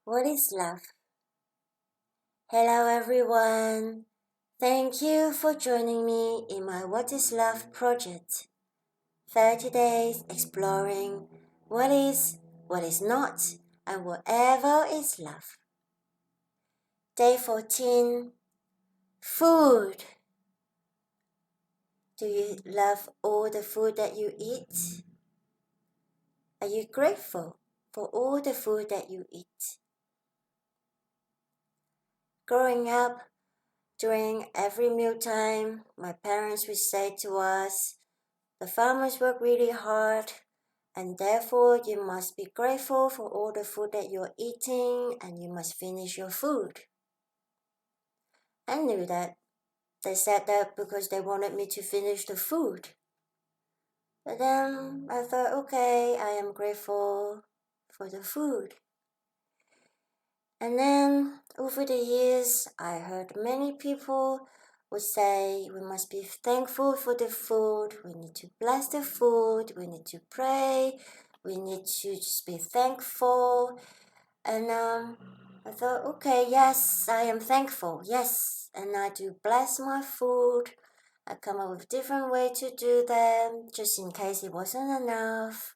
What is love? Hello everyone. Thank you for joining me in my What is Love project. 30 days exploring what is not, and whatever is love. Day 14. Food. Do you love all the food that you eat? Are you grateful for all the food that you eat? Growing up, during every mealtime, my parents would say to us, the farmers work really hard, and therefore you must be grateful for all the food that you're eating and you must finish your food. I knew that. They said that because they wanted me to finish the food. But then I thought, okay, I am grateful for the food. And then over the years, I heard many people would say we must be thankful for the food, we need to bless the food, we need to pray, we need to just be thankful. And I thought, okay, yes, I am thankful, yes, and I do bless my food. I come up with different way to do them, just in case it wasn't enough.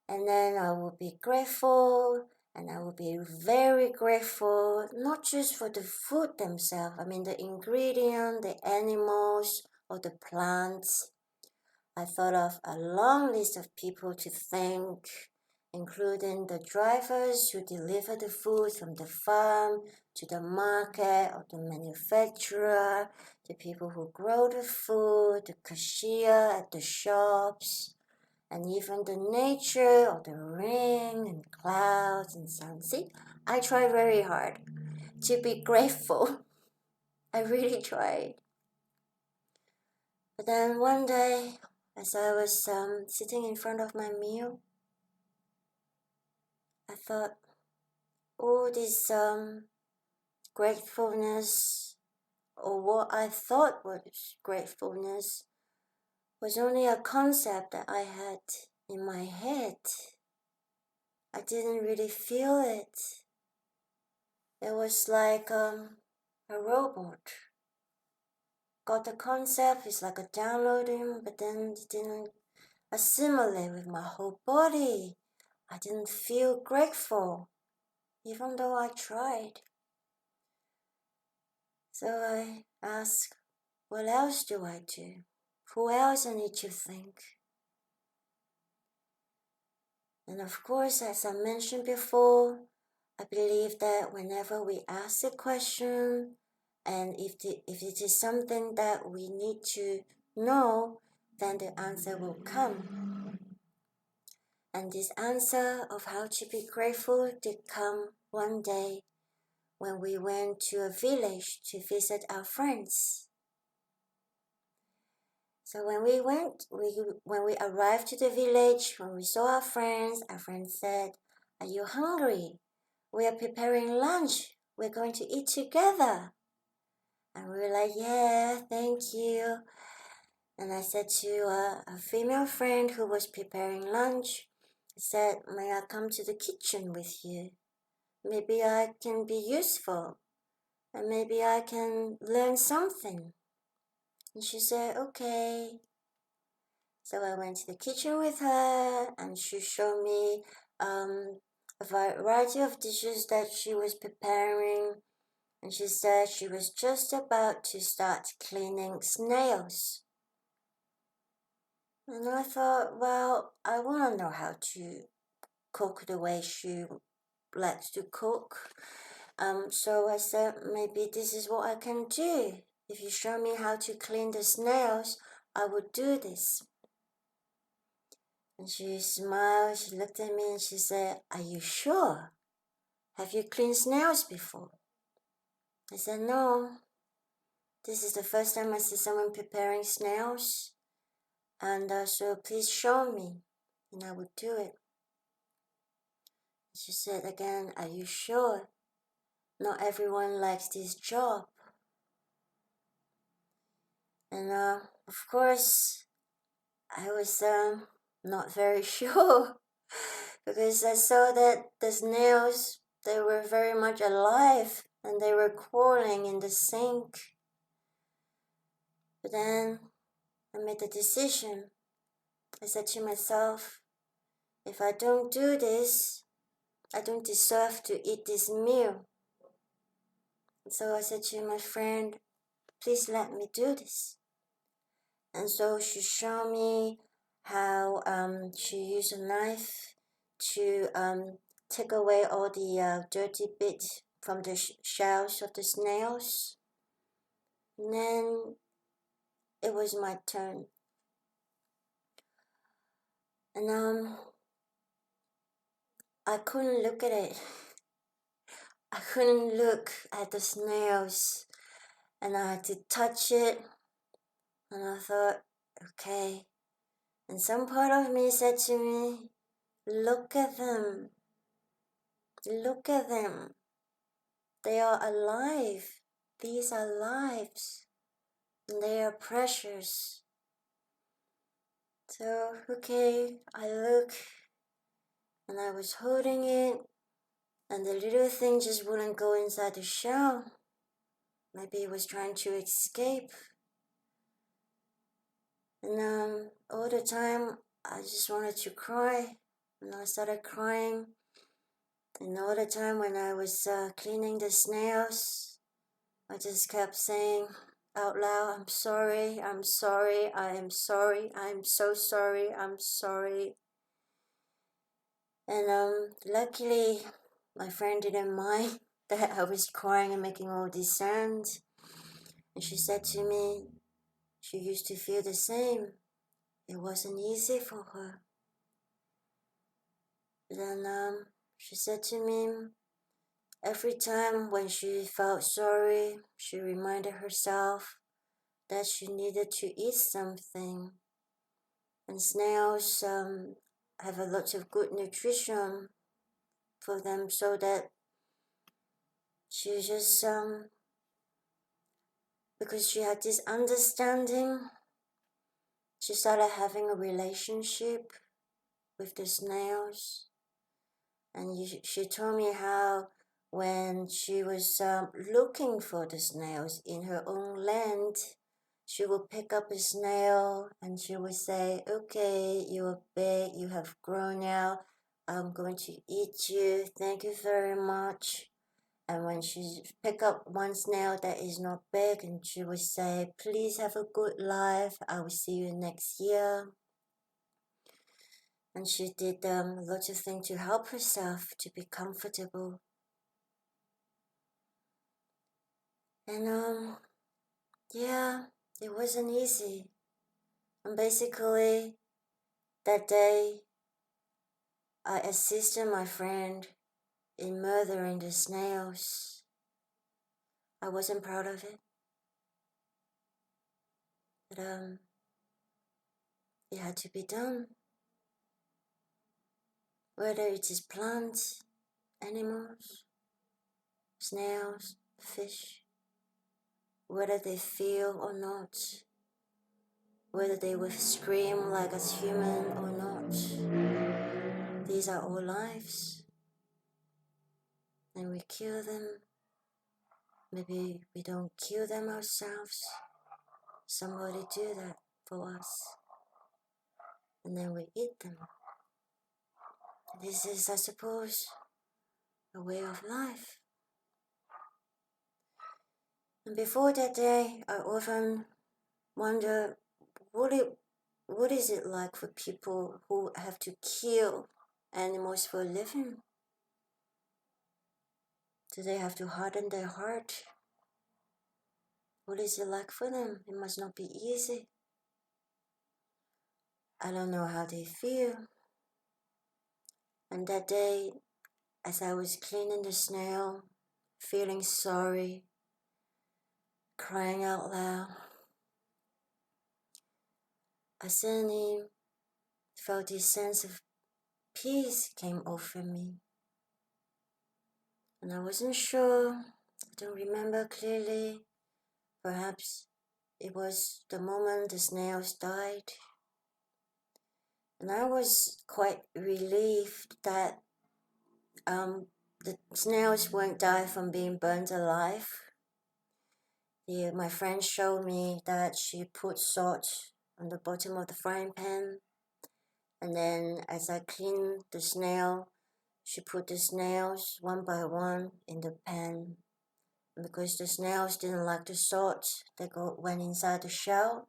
And then I will be grateful, and I will be very grateful, not just for the food themselves, I mean the ingredient, the animals, or the plants. I thought of a long list of people to thank, including the drivers who deliver the food from the farm to the market or the manufacturer, the people who grow the food, the cashier at the shops, and even the nature of the rain and clouds and sun. See, I try very hard to be grateful. I really tried. But then one day, as I was sitting in front of my meal, I thought all this gratefulness, or what I thought was gratefulness, was only a concept that I had in my head. I didn't really feel it. It was like a robot. Got the concept, it's like a downloading, but then it didn't assimilate with my whole body. I didn't feel grateful, even though I tried. So I asked, what else do I do? Who else I need to thank? And of course, as I mentioned before, I believe that whenever we ask a question, and if it is something that we need to know, then the answer will come. And this answer of how to be grateful did come one day when we went to a village to visit our friends. So when we arrived to the village, when we saw our friends said, "Are you hungry? We are preparing lunch. We're going to eat together." And we were like, "Yeah, thank you." And I said to a female friend who was preparing lunch, I said, "May I come to the kitchen with you? Maybe I can be useful, and maybe I can learn something." And she said, "Okay." So I went to the kitchen with her, and she showed me a variety of dishes that she was preparing. And she said she was just about to start cleaning snails. And I thought, well, I want to know how to cook the way she likes to cook. So I said, maybe this is what I can do. If you show me how to clean the snails, I would do this. And she smiled, she looked at me and she said, "Are you sure? Have you cleaned snails before?" I said, "No. This is the first time I see someone preparing snails. And so please show me, and I would do it." She said again, "Are you sure? Not everyone likes this job." And of course, I was not very sure because I saw that the snails they were very much alive and they were crawling in the sink. But then I made the decision. I said to myself, if I don't do this, I don't deserve to eat this meal. So I said to my friend, please let me do this. And so she showed me how she used a knife to take away all the dirty bits from the shells of the snails. And then it was my turn. And I couldn't look at it. I couldn't look at the snails. And I had to touch it. And I thought, okay. And some part of me said to me, look at them. Look at them. They are alive. These are lives. And they are precious. So, okay, I look. And I was holding it. And the little thing just wouldn't go inside the shell. Maybe it was trying to escape. And all the time, I just wanted to cry. And I started crying. And all the time when I was cleaning the snails, I just kept saying out loud, I'm sorry, I'm sorry, I am sorry, I'm so sorry, I'm sorry. And luckily, my friend didn't mind that I was crying and making all these sounds. And she said to me, she used to feel the same. It wasn't easy for her. Then she said to me, every time when she felt sorry, she reminded herself that she needed to eat something. And snails have a lot of good nutrition for them, so that she just, because she had this understanding, she started having a relationship with the snails. And she told me how when she was looking for the snails in her own land, she would pick up a snail and she would say, okay, you're big, you have grown now, I'm going to eat you, thank you very much. And when she pick up one snail that is not big, and she would say, please have a good life, I will see you next year. And she did lots of things to help herself to be comfortable. And yeah, it wasn't easy. And basically, that day, I assisted my friend in murdering the snails. I wasn't proud of it, but it had to be done. Whether it is plants, animals, snails, fish, whether they feel or not, whether they will scream like a human or not. These are all lives. And we kill them. Maybe we don't kill them ourselves. Somebody do that for us. And then we eat them. This is, I suppose, a way of life. And before that day, I often wonder what is it like for people who have to kill animals for a living? Do they have to harden their heart? What is it like for them? It must not be easy. I don't know how they feel. And that day, as I was cleaning the snail, feeling sorry, crying out loud, I suddenly felt this sense of peace came over me. And I wasn't sure, I don't remember clearly. Perhaps it was the moment the snails died. And I was quite relieved that the snails won't die from being burned alive. My friend showed me that she put salt on the bottom of the frying pan, and then as I cleaned the snail, she put the snails one by one in the pan. And because the snails didn't like the salt, they went inside the shell.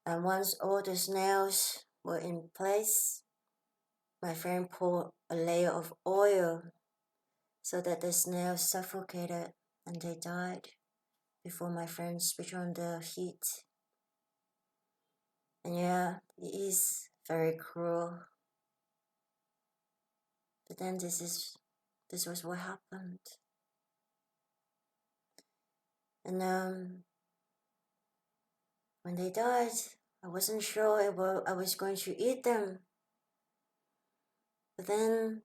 And once all the snails were in place, my friend poured a layer of oil so that the snails suffocated and they died before my friend switched on the heat. And yeah, it is very cruel. But then this was what happened. And when they died, I wasn't sure I was going to eat them. But then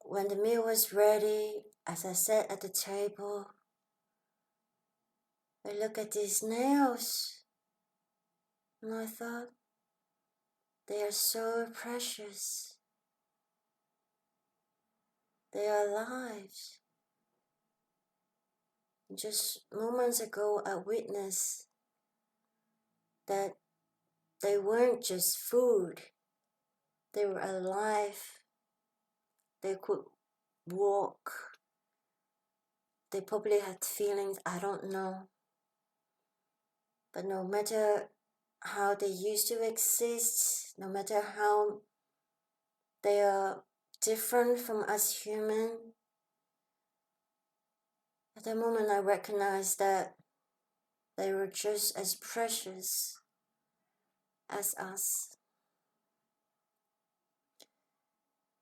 when the meal was ready, as I sat at the table, I looked at these snails and I thought, they are so precious. They are alive. Just moments ago, I witnessed that they weren't just food. They were alive. They could walk. They probably had feelings, I don't know. But no matter how they used to exist, no matter how they are different from us humans, at the moment I recognized that they were just as precious as us.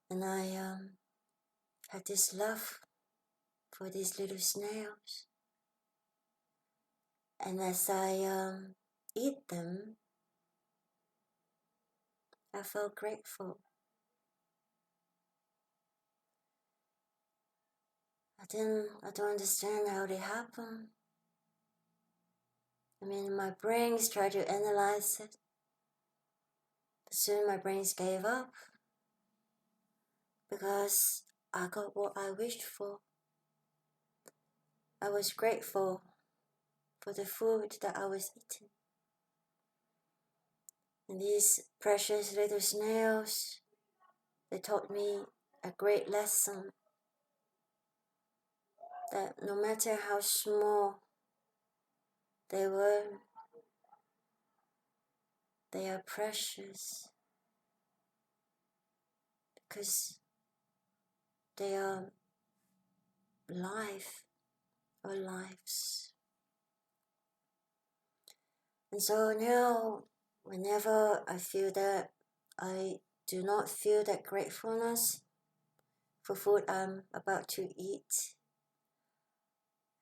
And I had this love for these little snails. And as I eat them, I felt grateful. I don't understand how they happen. I mean, my brains tried to analyze it. But soon my brains gave up because I got what I wished for. I was grateful for the food that I was eating. And these precious little snails, they taught me a great lesson that no matter how small they were, they are precious because they are life or lives. And so now, whenever I feel that I do not feel that gratefulness for food I'm about to eat,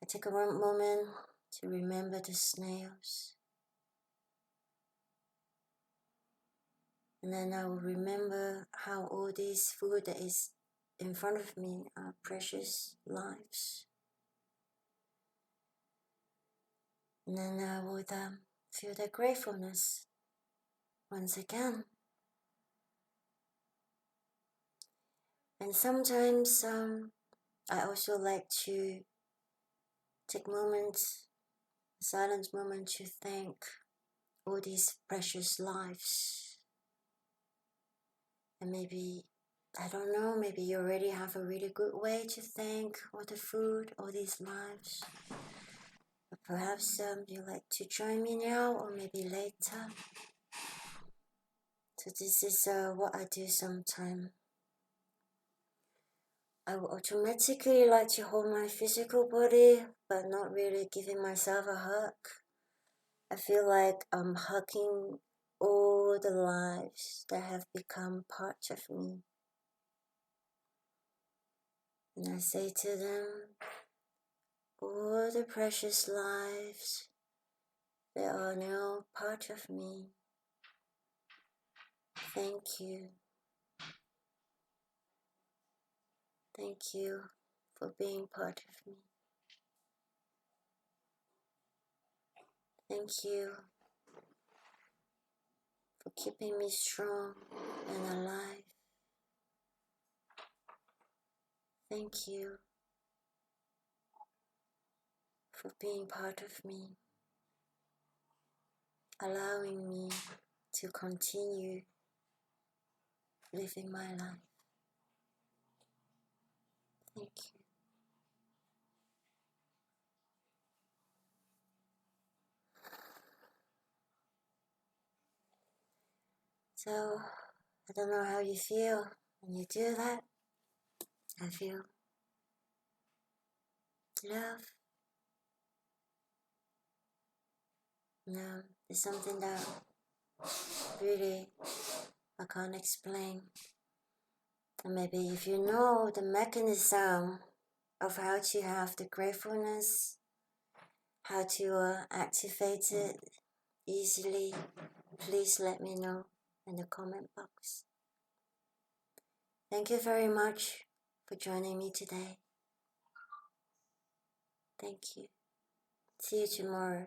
I take a moment to remember the snails. And then I will remember how all this food that is in front of me are precious lives. And then I would feel that gratefulness once again. And sometimes I also like to take moments, a silent moment, to thank all these precious lives. And maybe, I don't know, maybe you already have a really good way to thank all the food, all these lives. But perhaps you'd like to join me now or maybe later. So this is what I do sometimes. I would automatically like to hold my physical body, but not really giving myself a hug. I feel like I'm hugging all the lives that have become part of me. And I say to them, all the precious lives that are now part of me, thank you. Thank you for being part of me. Thank you for keeping me strong and alive. Thank you for being part of me, allowing me to continue living my life. Thank you. So, I don't know how you feel when you do that. I feel love. No, it's something that really I can't explain. And maybe if you know the mechanism of how to have the gratefulness, how to activate it easily, please let me know in the comment box. Thank you very much for joining me today. Thank you. See you tomorrow.